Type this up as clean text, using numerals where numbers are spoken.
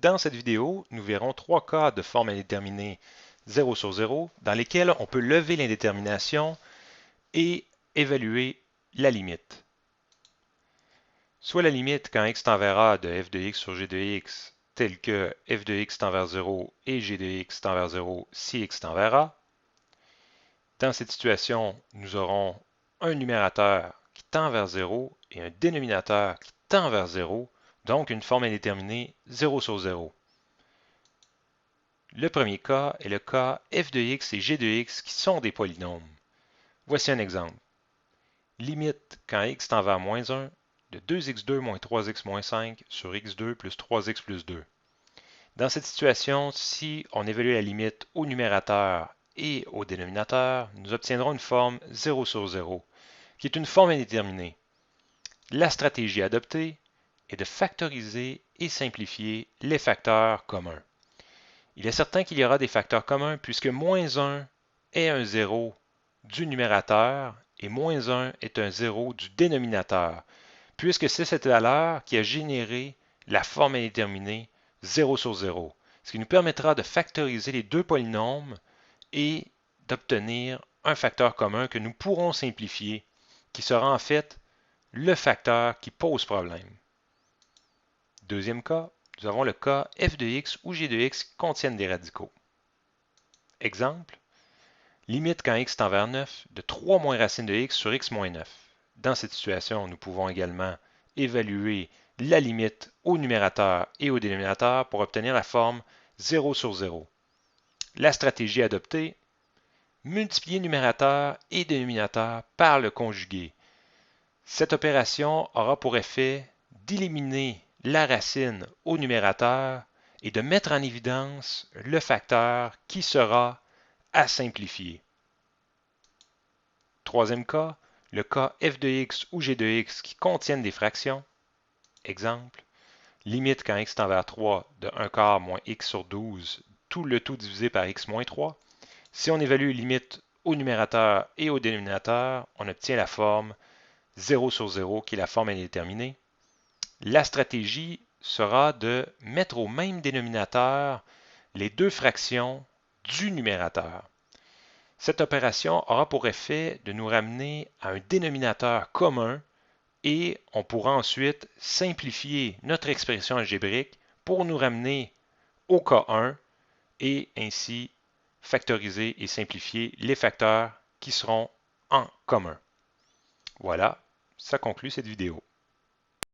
Dans cette vidéo, nous verrons trois cas de forme indéterminée 0 sur 0 dans lesquels on peut lever l'indétermination et évaluer la limite. Soit la limite quand x tend vers a de f de x sur g de x, telle que f de x tend vers 0 et g de x tend vers 0 si x tend vers a. Dans cette situation, nous aurons un numérateur qui tend vers 0 et un dénominateur qui tend vers 0, donc une forme indéterminée 0 sur 0. Le premier cas est le cas f de x et g de x qui sont des polynômes. Voici un exemple. Limite quand x tend vers moins 1 de 2x2 moins 3x moins 5 sur x2 plus 3x plus 2. Dans cette situation, si on évalue la limite au numérateur et au dénominateur, nous obtiendrons une forme 0 sur 0, qui est une forme indéterminée. La stratégie adoptée est de factoriser et simplifier les facteurs communs. Il est certain qu'il y aura des facteurs communs puisque moins 1 est un 0 du numérateur et moins 1 est un 0 du dénominateur, puisque c'est cette valeur qui a généré la forme indéterminée 0 sur 0, ce qui nous permettra de factoriser les deux polynômes et d'obtenir un facteur commun que nous pourrons simplifier, qui sera en fait le facteur qui pose problème. Deuxième cas, nous avons le cas f de x ou g de x qui contiennent des radicaux. Exemple, limite quand x tend vers 9 de 3 moins racine de x sur x moins 9. Dans cette situation, nous pouvons également évaluer la limite au numérateur et au dénominateur pour obtenir la forme 0 sur 0. La stratégie adoptée, multiplier numérateur et dénominateur par le conjugué. Cette opération aura pour effet d'éliminer la racine au numérateur et de mettre en évidence le facteur qui sera à simplifier. Troisième cas, le cas f de x ou g de x qui contiennent des fractions. Exemple, limite quand x tend vers 3 de 1 quart moins x sur 12, tout le tout divisé par x moins 3. Si on évalue limite au numérateur et au dénominateur, on obtient la forme 0 sur 0 qui est la forme indéterminée. La stratégie sera de mettre au même dénominateur les deux fractions du numérateur. Cette opération aura pour effet de nous ramener à un dénominateur commun et on pourra ensuite simplifier notre expression algébrique pour nous ramener au cas 1 et ainsi factoriser et simplifier les facteurs qui seront en commun. Voilà, ça conclut cette vidéo.